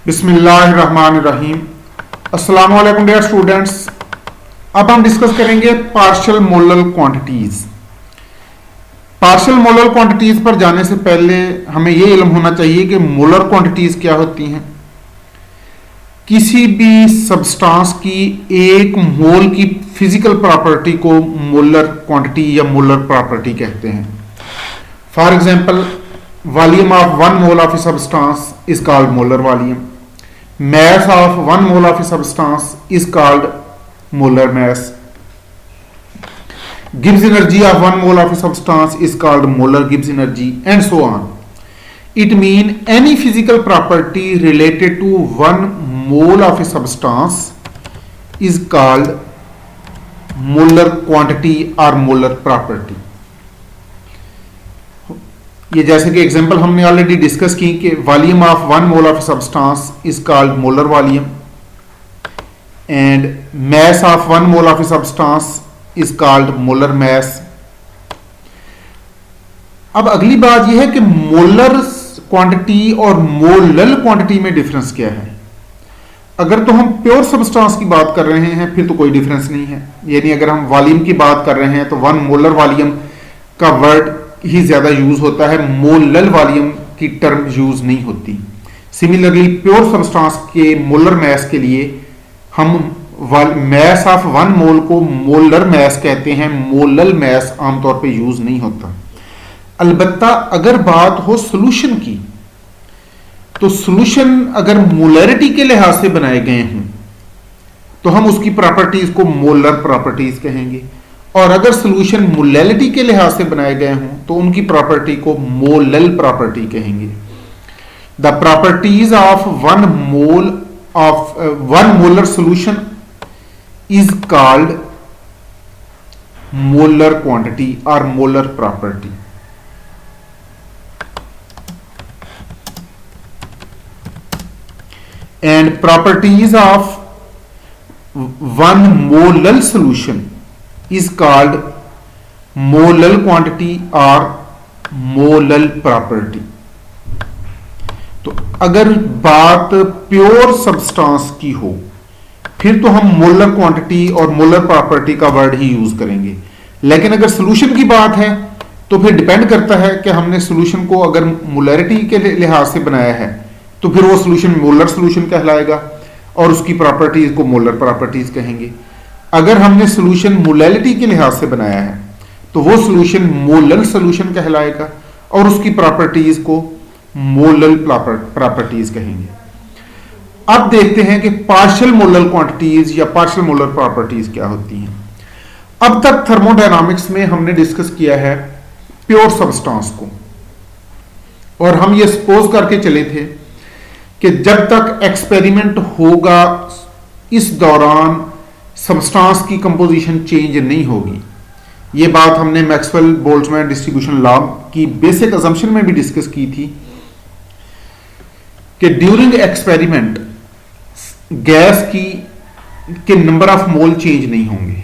बिस्मिल्लाहिर्रहमानिर्रहीम। अस्सलाम वालेकुम डियर स्टूडेंट्स। अब हम डिस्कस करेंगे partial molar quantities. Partial molar quantities पर जाने से पहले हमें यह इल्म होना चाहिए कि मोलर क्वांटिटीज क्या होती हैं। किसी भी सब्सटेंस की एक मोल की फिजिकल प्रॉपर्टी को मोलर क्वांटिटी या मोलर प्रॉपर्टी कहते हैं। For example, volume of 1 mole of a substance is called molar volume. mass of 1 mole of a substance is called molar mass. Gibbs energy of 1 mole of a substance is called molar Gibbs energy, and so on. It means any physical property related to 1 mole of a substance is called molar quantity or molar property. ये जैसे कि example हमने already discuss की कि volume of 1 mole of substance is called molar volume and mass of 1 mole of substance is called molar mass. अब अगली बात यह है कि मोलर क्वांटिटी और मोलल क्वांटिटी में डिफरेंस क्या है। अगर तो हम प्योर सब्सटेंस की बात कर रहे हैं फिर तो कोई डिफरेंस नहीं है, यानी अगर हम वॉल्यूम की बात कर रहे हैं तो 1 मोलर वॉल्यूम का वर्ड ही ज्यादा यूज होता है, मोलल वॉल्यूम की टर्म यूज नहीं होती। सिमिलरली प्योर सब्सटेंस के मोलर मास के लिए हम मास ऑफ 1 मोल को मोलर मास कहते हैं, मोलल मास आमतौर पे यूज नहीं होता। अलबत्ता अगर बात हो सॉल्यूशन की तो सॉल्यूशन अगर मोलरिटी के लिहाज से बनाए गए हों तो हम उसकी प्रॉपर्टीज को मोलर प्रॉपर्टीज कहेंगे, और अगर सॉल्यूशन मोलैलिटी के लिहाज से बनाए गए हों तो उनकी प्रॉपर्टी को मोलल प्रॉपर्टी कहेंगे। The properties of 1 molar solution is called molar quantity और molar property. And properties of 1 molal solution is called molal quantity or molal property। तो अगर बात प्योर सब्सटेंस की हो फिर तो हम मोलर क्वांटिटी और मोलर प्रॉपर्टी का वर्ड ही यूज करेंगे, लेकिन अगर सॉल्यूशन की बात है तो फिर डिपेंड करता है कि हमने सॉल्यूशन को अगर मोलरिटी के लिहाज से बनाया है तो फिर वो सॉल्यूशन मोलर सॉल्यूशन कहलाएगा और उसकी प्रॉपर्टीज को मोलर प्रॉपर्टीज कहेंगे। अगर हमने सॉल्यूशन मोलैलिटी के लिहाज से बनाया है तो वो सॉल्यूशन मोलल सॉल्यूशन कहलाएगा और उसकी प्रॉपर्टीज को मोलल प्रॉपर्टीज कहेंगे। अब देखते हैं कि पार्शियल मोलल क्वांटिटीज या पार्शियल मोलर प्रॉपर्टीज क्या होती हैं। अब तक थर्मोडायनामिक्स में हमने डिस्कस किया है प्योर सब्सटेंस को, और हम ये सपोज करके चले थे कि जब तक एक्सपेरिमेंट होगा इस दौरान सब्सटेंस की कंपोजिशन चेंज नहीं होगी। यह बात हमने मैक्सवेल बोल्ट्जमैन डिस्ट्रीब्यूशन लॉ की बेसिक अजम्पशन में भी डिस्कस की थी कि ड्यूरिंग एक्सपेरिमेंट गैस के नंबर ऑफ मोल चेंज नहीं होंगे।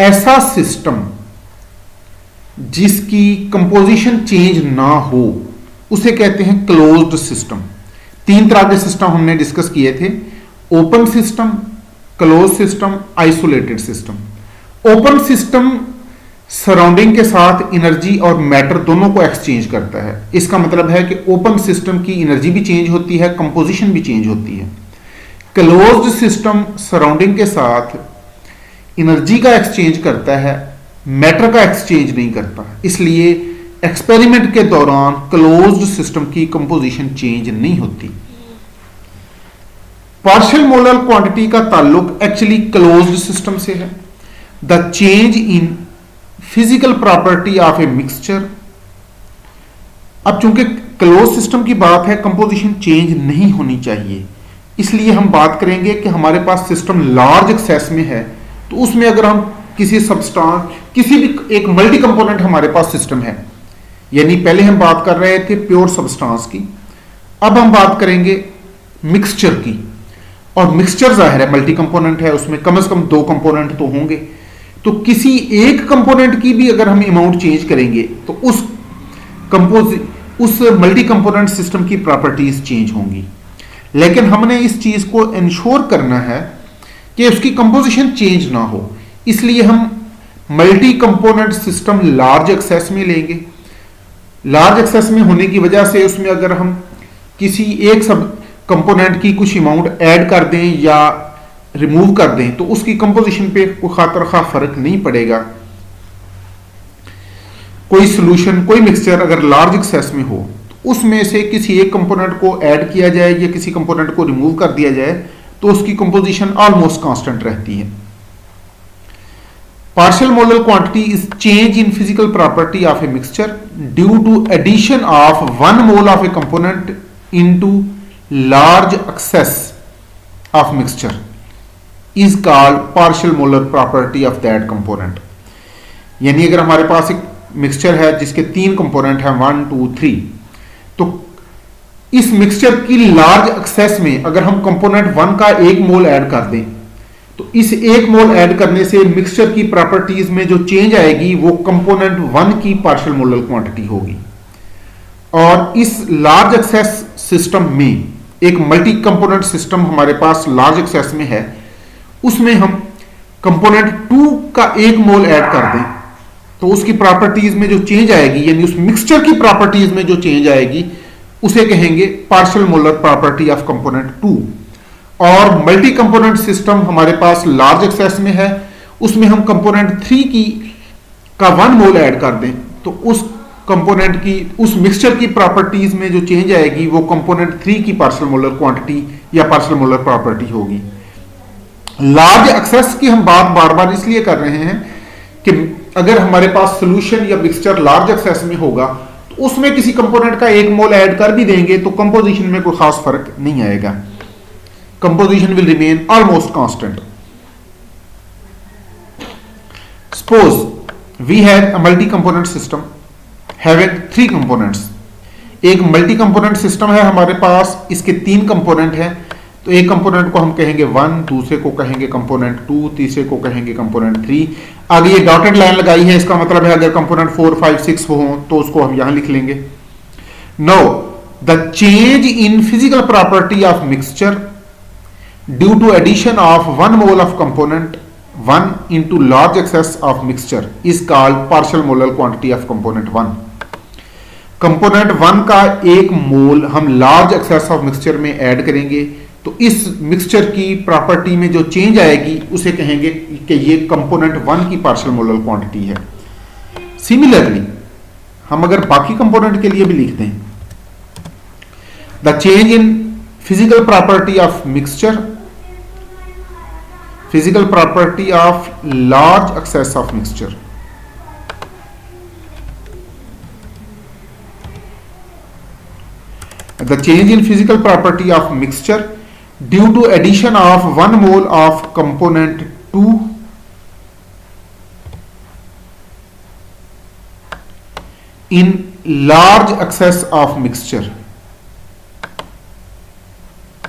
ऐसा सिस्टम जिसकी कंपोजिशन चेंज ना हो उसे कहते हैं क्लोज्ड सिस्टम। 3 तरह के सिस्टम हमने डिस्कस किए थे, open system, close system, isolated system. Open system surrounding के साथ एनर्जी और मैटर दोनों को एक्सचेंज करता है। इसका मतलब है कि ओपन सिस्टम की एनर्जी भी चेंज होती है, कंपोजिशन भी चेंज होती है। क्लोज्ड सिस्टम सराउंडिंग के साथ एनर्जी का एक्सचेंज करता है, मैटर का एक्सचेंज नहीं करता, इसलिए एक्सपेरिमेंट के दौरान क्लोज्ड सिस्टम की कंपोजिशन चेंज नहीं होती। पार्शियल मोलर क्वांटिटी का ताल्लुक एक्चुअली क्लोज्ड सिस्टम से है। The change in physical property of a mixture. अब चूंकि क्लोज सिस्टम की बात है, कंपोजिशन चेंज नहीं होनी चाहिए, इसलिए हम बात करेंगे कि हमारे पास सिस्टम लार्ज एक्सेस में है तो उसमें अगर हम किसी सब्सटेंस किसी भी एक मल्टी कंपोनेंट हमारे पास सिस्टम है, यानी पहले हम बात कर रहे थे प्योर सब्सटेंस की, अब हम बात करेंगे मिक्सचर की। और मिक्सचर जाहिर है मल्टी कंपोनेंट है, उसमें कम से कम 2 कंपोनेंट तो होंगे, तो किसी एक कंपोनेंट की भी अगर हम अमाउंट चेंज करेंगे तो उस मल्टी कंपोनेंट सिस्टम की प्रॉपर्टीज चेंज होंगी। लेकिन हमने इस चीज को इंश्योर करना है कि उसकी कंपोजिशन चेंज ना हो, इसलिए हम multi component system large access में लेंगे। लार्ज एक्सेस में होने की वजह से उसमें अगर हम किसी एक सब कंपोनेंट की कुछ अमाउंट ऐड कर दें या रिमूव कर दें तो उसकी कंपोजिशन पे कोई खातर खा फर्क नहीं पड़ेगा। कोई सॉल्यूशन, कोई मिक्सचर अगर लार्ज एक्सेस में हो तो उसमें से किसी एक कंपोनेंट को ऐड किया जाए या किसी कंपोनेंट को रिमूव कर दिया जाए तो उसकी कंपोजिशन ऑलमोस्ट कांस्टेंट रहती है। Partial molar quantity is change in physical property of a mixture due to addition of 1 mole of a component into large excess of mixture is called partial molar property of that component। यानी अगर हमारे पास एक mixture है जिसके 3 component हैं 1 2 3, तो इस mixture की लार्ज एक्सेस में अगर हम कंपोनेंट 1 का 1 मोल ऐड कर दें तो इस 1 मोल ऐड करने से मिक्सचर की प्रॉपर्टीज में जो चेंज आएगी वो कंपोनेंट 1 की पार्शियल मोलर क्वांटिटी होगी। और इस लार्ज एक्सेस सिस्टम में, एक मल्टी कंपोनेंट सिस्टम हमारे पास लार्ज एक्सेस में है, उसमें हम कंपोनेंट 2 का 1 मोल ऐड कर दें तो उसकी प्रॉपर्टीज में जो चेंज आएगी, यानी उस मिक्सचर की प्रॉपर्टीज में जो चेंज आएगी उसे कहेंगे partial molar property of component 2। और मल्टी कंपोनेंट सिस्टम हमारे पास लार्ज एक्सेस में है, उसमें हम कंपोनेंट 3 का 1 मोल ऐड कर दें तो उस कंपोनेंट की, उस मिक्सचर की प्रॉपर्टीज में जो चेंज आएगी वो कंपोनेंट 3 की पार्शियल मोलर क्वांटिटी या पार्शियल मोलर प्रॉपर्टी होगी। लार्ज एक्सेस की हम बात बार बार इसलिए कर रहे हैं कि अगर हमारे पास सॉल्यूशन या मिक्सचर लार्ज एक्सेस में होगा तो उसमें किसी कंपोनेंट का 1 मोल ऐड कर भी देंगे तो कंपोजिशन में कोई खास फर्क नहीं आएगा। Composition will remain almost constant. Suppose we had a multi-component system having 3 components. एक मल्टी कंपोनेंट सिस्टम है हमारे पास, इसके 3 कंपोनेंट हैं, तो एक कंपोनेंट को हम कहेंगे 1, दूसरे को कहेंगे कंपोनेंट 2, तीसरे को कहेंगे कंपोनेंट 3। आगे ये डॉटेड लाइन लगाई है, इसका मतलब है अगर कंपोनेंट 4 5 6 हो तो उसको हम यहां लिख लेंगे। Now the change in physical property of mixture due to addition of 1 mole of component 1 into large excess of mixture is called partial molar quantity of component 1। Component 1 का 1 मोल हम लार्ज एक्सेस ऑफ मिक्सचर में add करेंगे तो इस mixture की property में जो change आएगी उसे कहेंगे कि ये कंपोनेंट 1 की पार्शियल मोलर क्वांटिटी है। सिमिलरली हम अगर बाकी कंपोनेंट के लिए भी लिखते हैं, the change in physical property of mixture, physical property of large excess of mixture, the change in physical property of mixture due to addition of 1 mole of component 2 in large excess of mixture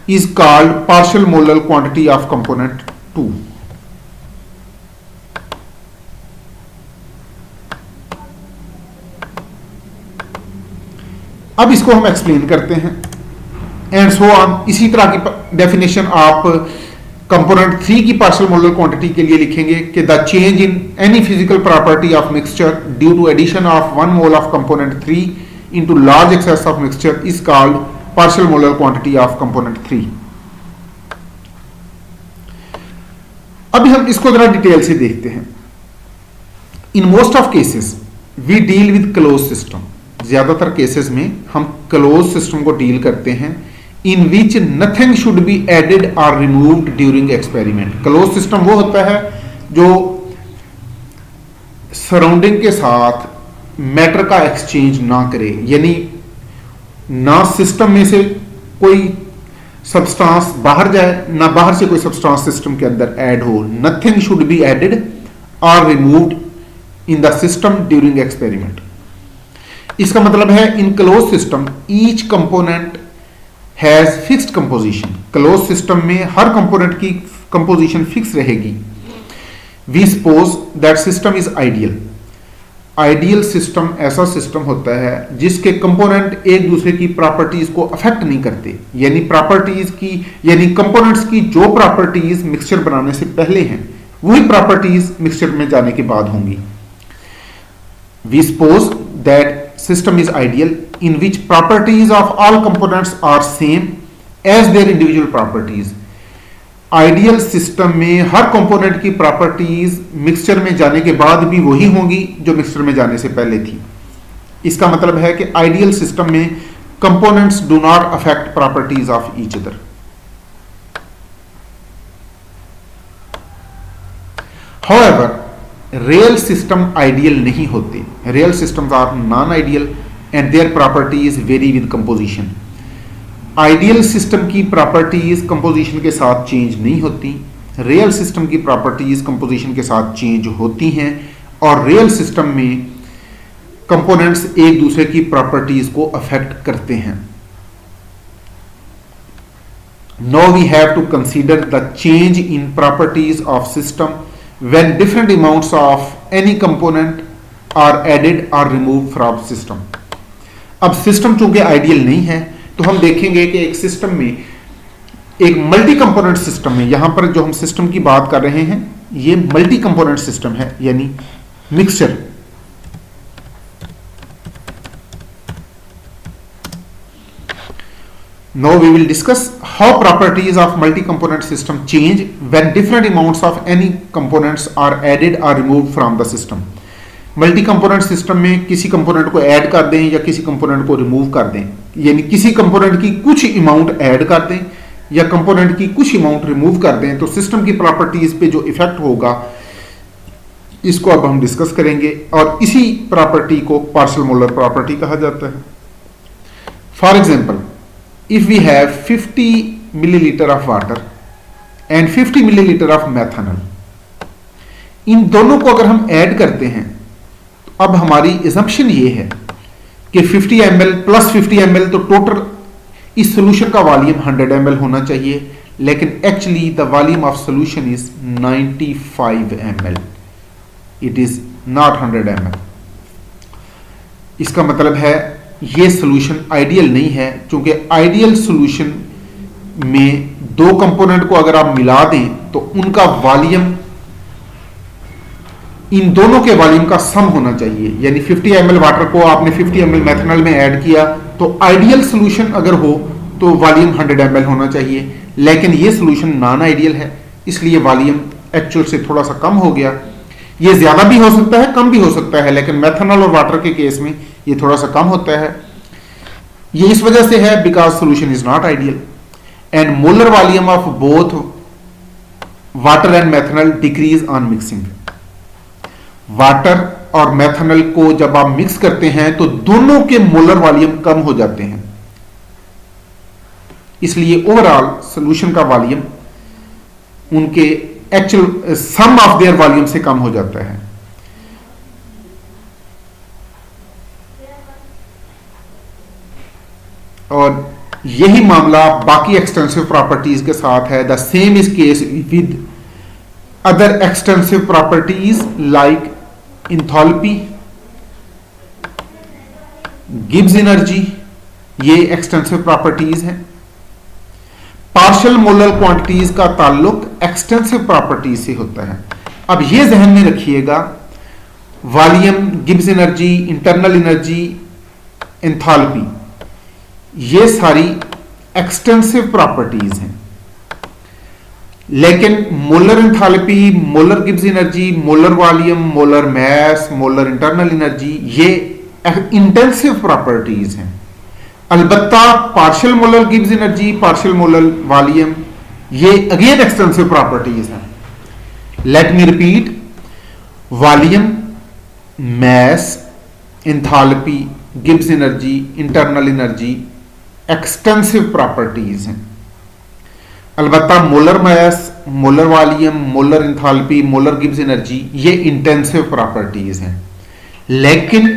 is called partial molar quantity of component 2। अब इसको हम explain करते हैं and so on. इसी तरह की definition आप component 3 की पार्शियल मोलर क्वांटिटी के लिए लिखेंगे कि the change in any physical property of mixture due to addition of 1 mole of component 3 into large excess of mixture is called partial molar quantity of component 3। अभी हम इसको जरा detail से देखते हैं। In most of cases we deal with close system. ज्यादातर केसेस में हम क्लोज सिस्टम को डील करते हैं in which nothing should be added और removed during experiment. Close system वो होता है जो सराउंडिंग के साथ मैटर का एक्सचेंज ना करे, यानी ना सिस्टम में से कोई सब्सटेंस बाहर जाए ना बाहर से कोई सब्सटेंस सिस्टम के अंदर ऐड हो। नथिंग शुड बी एडेड और removed in the system during experiment. इसका मतलब है in close system each component has fixed composition. Close system में हर कंपोनेंट की कंपोजिशन फिक्स रहेगी। We suppose that system is ideal. Ideal system ऐसा system होता है जिसके कंपोनेंट एक दूसरे की प्रॉपर्टीज को अफेक्ट नहीं करते, यानी प्रॉपर्टीज की, यानी कंपोनेंट्स की जो प्रॉपर्टीज मिक्सचर बनाने से पहले हैं वही प्रॉपर्टीज मिक्सचर में जाने के बाद होंगी। We suppose that system is ideal in which properties of all components are same as their individual properties. Ideal system में हर कंपोनेंट की प्रॉपर्टीज मिक्सचर में जाने के बाद भी वही होंगी जो मिक्सचर में जाने से पहले थी। इसका मतलब है कि आइडियल सिस्टम में components do not affect properties of each other. However real system ideal नहीं होते। Real systems are non ideal and their properties vary with composition. Ideal system की प्रॉपर्टीज कंपोजिशन के साथ चेंज नहीं होती, रियल सिस्टम की properties composition के साथ चेंज होती हैं, और रियल सिस्टम में कंपोनेंट्स एक दूसरे की प्रॉपर्टीज को अफेक्ट करते हैं। Now we have to consider the change in properties of system when different amounts of any component are added or remove from system. अब सिस्टम चूंकि आइडियल नहीं है तो हम देखेंगे कि एक सिस्टम में, एक मल्टी कंपोनेंट सिस्टम में, यहां पर जो हम सिस्टम की बात कर रहे हैं ये मल्टी कंपोनेंट सिस्टम है, यानी मिक्सचर। Now we will discuss how properties of multi component system change when different amounts of any components are added और removed from the system. Multi component system में किसी कंपोनेंट को ऐड कर दें या किसी कंपोनेंट को रिमूव कर दें, यानी किसी कंपोनेंट की कुछ अमाउंट ऐड कर दें या कंपोनेंट की कुछ अमाउंट रिमूव कर दें, तो सिस्टम की प्रॉपर्टीज पे जो इफेक्ट होगा इसको अब हम डिस्कस करेंगे, और इसी प्रॉपर्टी को पार्शियल मोलर प्रॉपर्टी कहा जाता है। For example, if we have 50 millilitre of water and 50 millilitre of methanol, इन दोनों को अगर हम ऐड करते हैं तो अब हमारी असम्पशन ये है कि 50 ml प्लस 50 ml, तो टोटल इस सोल्यूशन का वॉल्यूम 100 ml होना चाहिए, लेकिन actually the volume of solution is 95 ml, it is not 100 ml। इसका मतलब है ये सोल्यूशन आइडियल नहीं है, क्योंकि आइडियल सोल्यूशन में दो कंपोनेंट को अगर आप मिला दें तो उनका वॉल्यूम इन दोनों के वॉल्यूम का सम होना चाहिए, यानी 50 ml वाटर को आपने 50 ml मेथनॉल में ऐड किया तो आइडियल सोल्यूशन अगर हो तो वॉल्यूम 100 ml होना चाहिए, लेकिन ये सोल्यूशन नॉन आइडियल है, इसलिए वॉल्यूम एक्चुअल से थोड़ा सा कम हो गया। ये ज्यादा भी हो सकता है, कम भी हो सकता है, लेकिन मेथनॉल और वाटर के केस में ये थोड़ा सा कम होता है। ये इस वजह से है because solution is not ideal and molar volume of both water and methanol decrease on mixing. Water और मेथनॉल को जब आप मिक्स करते हैं तो दोनों के मोलर वॉल्यूम कम हो जाते हैं, इसलिए ओवरऑल सॉल्यूशन का वॉल्यूम उनके actual sum of their volume से कम हो जाता है। और यही मामला बाकी एक्सटेंसिव प्रॉपर्टीज के साथ है। The same is case with other extensive properties like enthalpy, Gibbs energy, ये एक्सटेंसिव प्रॉपर्टीज हैं। पार्शियल मोलर क्वांटिटीज का ताल्लुक एक्सटेंसिव प्रॉपर्टीज से होता है। अब ये जहन में रखिएगा, volume, Gibbs energy, internal energy, enthalpy, ये सारी एक्सटेंसिव प्रॉपर्टीज हैं, लेकिन molar enthalpy, molar Gibbs energy, molar volume, molar mass, molar internal energy, ये इंटेंसिव प्रॉपर्टीज हैं। अलबत्ता partial molar Gibbs energy, partial molar volume, ये अगेन एक्सटेंसिव प्रॉपर्टीज हैं। Let me repeat, volume, mass, enthalpy, Gibbs energy, internal energy extensive properties हैं। अलबत्ता molar mass, molar volume, molar enthalpy, molar Gibbs energy, ये intensive properties हैं, लेकिन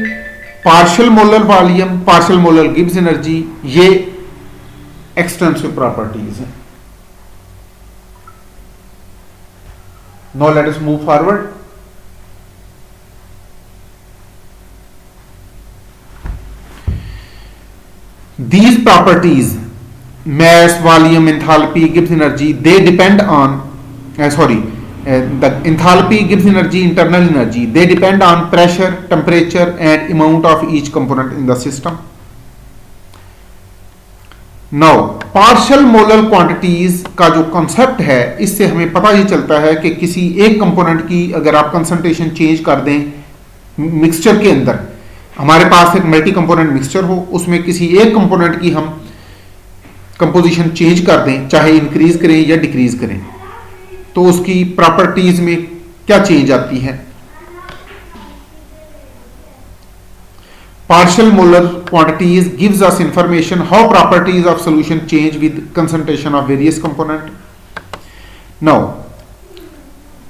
partial molar volume, partial molar Gibbs energy, ये extensive properties हैं। Now let us move forward. these properties, mass, volume, enthalpy, Gibbs energy, they depend on the enthalpy, Gibbs energy, internal energy, they depend on pressure, temperature and amount of each component in the system. Now partial molar quantities का जो concept है, इससे हमें पता ये चलता है कि किसी एक कंपोनेंट की अगर आप कंसंट्रेशन चेंज कर दें मिक्सचर के अंदर, हमारे पास एक मल्टी कंपोनेंट मिक्सचर हो, उसमें किसी एक कंपोनेंट की हम कंपोजिशन चेंज कर दें, चाहे इंक्रीज करें या डिक्रीज करें, तो उसकी प्रॉपर्टीज में क्या चेंज आती है। Partial molar quantities gives us information how properties of solution change with concentration of various component. Now,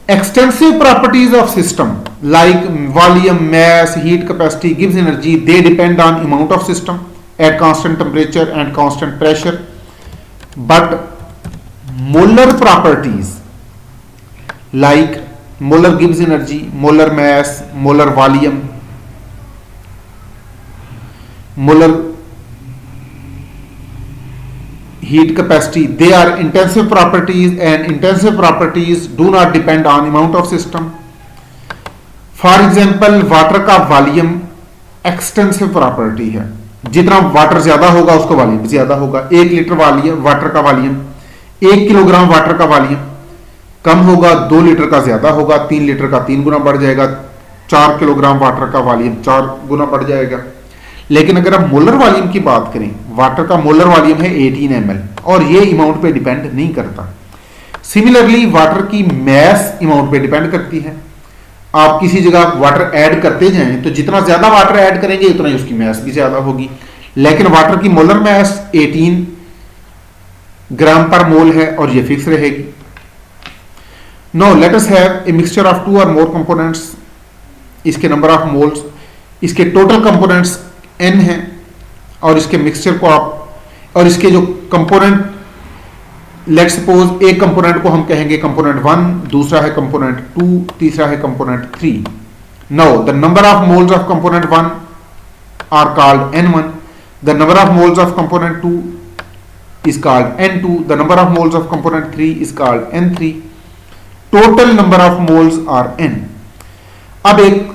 extensive properties of system like volume, mass, heat capacity, Gibbs energy, they depend on amount of system at constant temperature and constant pressure. But molar properties like molar Gibbs energy, molar mass, molar volume, molar heat capacity, they are intensive properties, and intensive properties do not depend on amount of system. For example, water का volume extensive property है, जितना water ज्यादा होगा उसका volume भी ज्यादा होगा। 1 litre volume water का वॉल्यूम, 1 किलोग्राम वाटर का वॉल्यूम कम होगा, 2 लीटर का ज्यादा होगा, 3 लीटर का 3 गुना बढ़ जाएगा, 4 किलोग्राम वाटर का वॉल्यूम 4 गुना बढ़ जाएगा। लेकिन अगर आप मोलर वॉल्यूम की बात करें, वाटर का मोलर वॉल्यूम है 18 ml और ये अमाउंट पे डिपेंड नहीं करता। सिमिलरली वाटर की मैस अमाउंट पे डिपेंड करती है। आप किसी जगह वाटर ऐड करते जाएं तो जितना ज्यादा वाटर ऐड करेंगे उतना ही उसकी मैस भी ज्यादा होगी, लेकिन वाटर की मोलर मैस 18 ग्राम पर मोल है और ये फिक्स रहेगी। Now let us have a mixture of 2 or more components, इसके नंबर ऑफ मोल्स, इसके टोटल कंपोनेंट्स n है और इसके मिक्सचर को आप और इसके जो कंपोनेंट, लेट सपोज एक कंपोनेंट को हम कहेंगे कंपोनेंट 1, दूसरा है कंपोनेंट 2, तीसरा है component 3। Now the number of moles of component 1 are called n1, the number of moles of component 2 is called n2, the number of moles of component 3 is called n3, total number of moles are n। अब एक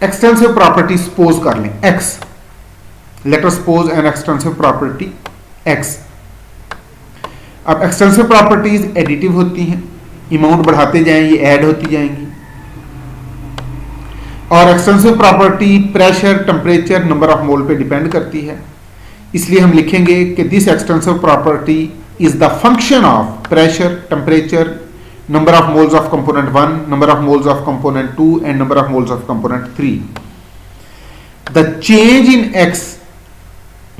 extensive property suppose कर लें x, let us suppose an extensive property x। अब extensive properties additive होती हैं, amount बढ़ाते जाएं ये ऐड होती जाएंगी, और extensive property pressure, temperature, number of मोल पे डिपेंड करती है। इसलिए हम लिखेंगे कि this extensive property is the function of pressure, temperature, number of moles of component 1, number of moles of component 2 and number of moles of component 3. The change in x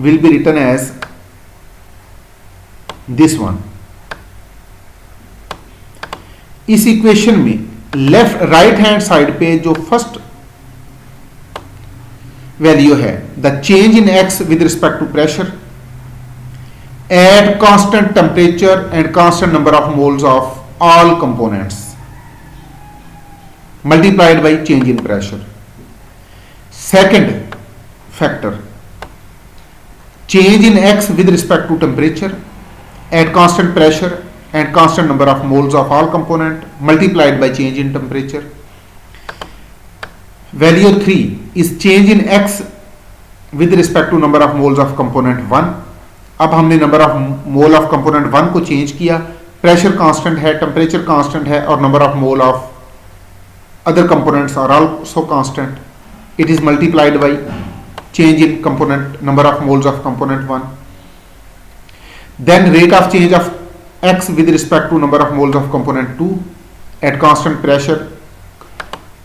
will be written as this one. इस equation में left right hand side पे जो first value है, the change in x with respect to pressure at constant temperature and constant number of moles of all components multiplied by change in pressure. Second factor, change in x with respect to temperature at constant pressure and constant number of moles of all component multiplied by change in temperature. Value 3 is change in x with respect to number of moles of component 1. अब हमने number of mole of component 1 को change किया, pressure constant है, temperature constant है और number of mole of other components are also constant. It is multiplied by change in component number of moles of component 1। Then rate of change of x with respect to number of moles of component 2 at constant pressure,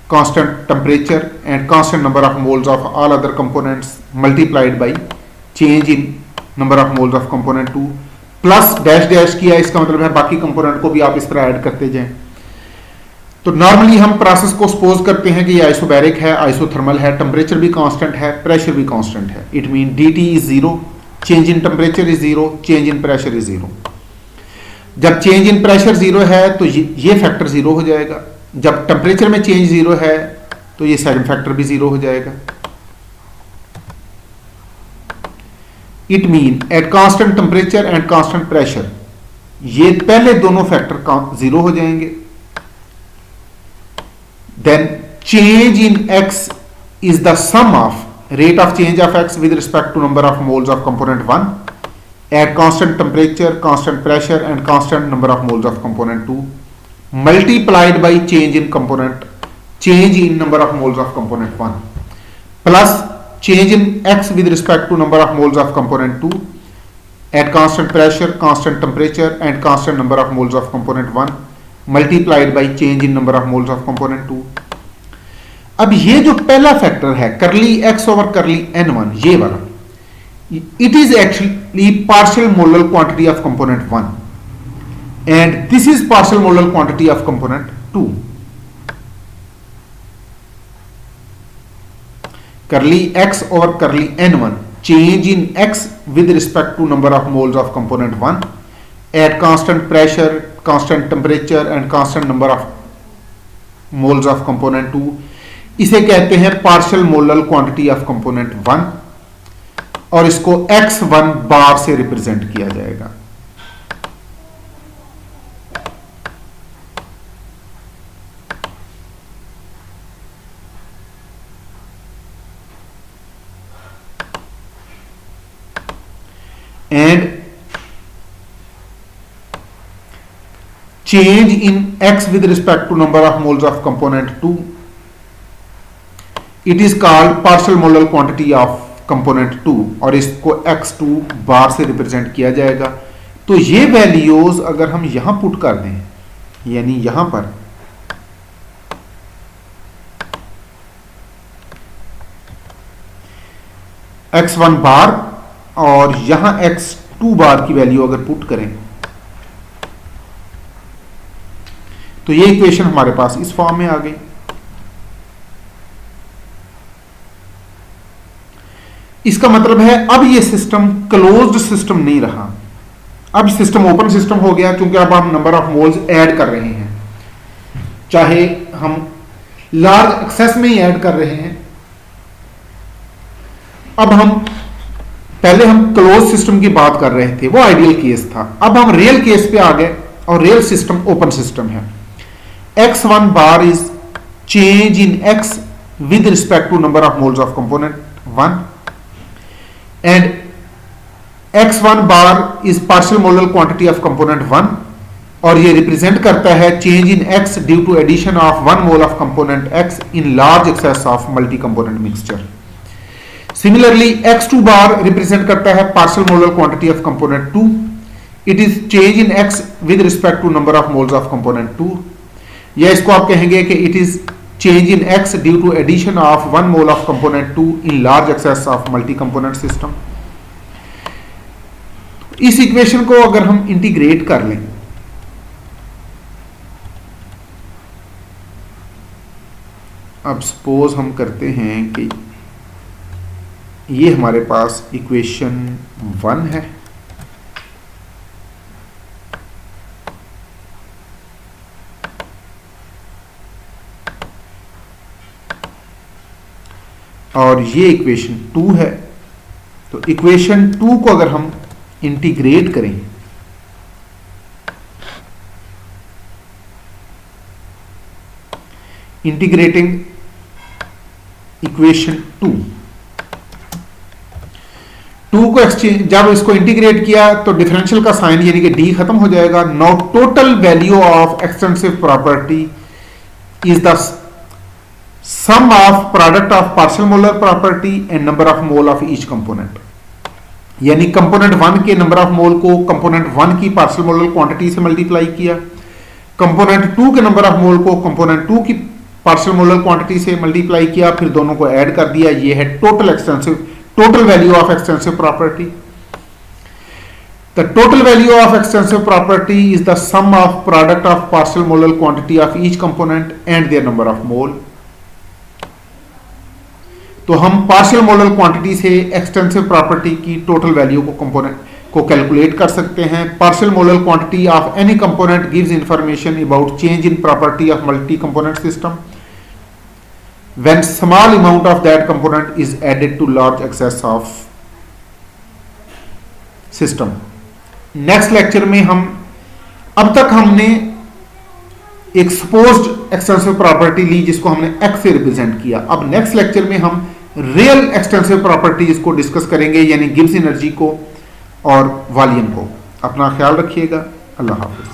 constant temperature and constant number of moles of all other components multiplied by change in number of moles of component 2 plus dash dash किया, इसका मतलब है बाकी component को भी आप इस तरह ऐड करते जाएं। तो नॉर्मली हम प्रोसेस को सपोज करते हैं कि ये आइसोबैरिक है, आइसोथर्मल है, टेम्परेचर भी कांस्टेंट है, प्रेशर भी कांस्टेंट है। It mean dt is 0, change in temperature is 0, change in pressure is 0। जब चेंज इन प्रेशर 0 है तो ये फैक्टर 0 हो जाएगा, जब टेम्परेचर में चेंज 0 है तो ये सेकंड फैक्टर भी 0 हो जाएगा। It mean at constant temperature and constant pressure, ये पहले दोनों फैक्टर जीरो हो जाएंगे। Then change in x is the sum of rate of change of x with respect to number of moles of component 1 at constant temperature, constant pressure and constant number of moles of component 2 multiplied by change in number of moles of component 1 plus change in x with respect to number of moles of component 2 at constant pressure, constant temperature and constant number of moles of component 1 multiplied by change in number of moles of component 2। अब ये जो पहला factor है करली x over करली n1, ये वाला, it is actually partial molar quantity of component 1 and this is partial molar quantity of component 2। curly x over curly n1, change in x with respect to number of moles of component 1 at constant pressure, constant temperature and constant number of moles of component 2, इसे कहते हैं partial molar quantity of component 1 और इसको x1 बार से represent किया जाएगा। and change in x with respect to number of moles of component 2, it is called partial molar quantity of component 2 और इसको x2 बार से रिप्रेजेंट किया जाएगा। तो ये वैल्यूज अगर हम यहां पुट कर दें, यानी यहां पर x1 बार और यहां x2 बार की वैल्यू अगर पुट करें तो ये इक्वेशन हमारे पास इस फॉर्म में आ गई। इसका मतलब है अब ये सिस्टम क्लोज्ड सिस्टम नहीं रहा, अब सिस्टम ओपन सिस्टम हो गया, क्योंकि अब हम नंबर ऑफ मोल्स ऐड कर रहे हैं, चाहे हम लार्ज एक्सेस में ही ऐड कर रहे हैं। अब हम पहले हम क्लोज सिस्टम की बात कर रहे थे, वो आइडियल केस था, अब हम रियल केस पे आ गए और रियल सिस्टम ओपन सिस्टम है। x1 bar is change in x with respect to number of moles of component 1 and x1 bar is partial molar quantity of component 1 और ये represent करता है change in x due to addition of 1 mole of component x in large excess of multi component mixture. Similarly, x2 bar represent करता है partial molar quantity of component 2. It is change in x with respect to number of moles of component 2. या इसको आप कहेंगे कि it is change in x due to addition of 1 mole of component 2 in large excess of multi-component system. इस equation को अगर हम integrate कर लें, अब सपोज हम करते हैं कि ये हमारे पास इक्वेशन 1 है और ये इक्वेशन 2 है। तो इक्वेशन 2 को अगर हम इंटीग्रेट करें इंटीग्रेटिंग इक्वेशन 2 को एक्सचेंज, जब इसको इंटीग्रेट किया तो डिफरेंशियल का साइन यानी कि डी खत्म हो जाएगा। Now total value of extensive property is the sum of product of partial molar property and number of mole of each component, यानी कंपोनेंट 1 के नंबर ऑफ मोल को कंपोनेंट 1 की पार्शियल मोलर क्वांटिटी से multiply किया, component 2 के number of mole को component 2 की partial molar quantity से मल्टीप्लाई किया, फिर दोनों को ऐड कर दिया। ये है total value of extensive property. The total value of extensive property is the sum of product of partial molar quantity of each component and their number of mole. तो हम पार्शियल मोलर क्वांटिटी से extensive property की total value को component को calculate कर सकते हैं। Partial molar quantity of any component gives information about change in property of multi component system when small amount of that component is added to large excess of system. Next lecture में हम, अब तक हमने एक supposed extensive property ली जिसको हमने x से represent किया। अब नेक्स्ट लेक्चर में हम रियल एक्सटेंसिव प्रॉपर्टीज को डिस्कस करेंगे, यानी गिब्स एनर्जी को और वॉल्यूम को। अपना ख्याल रखिएगा। अल्लाह हाफिज।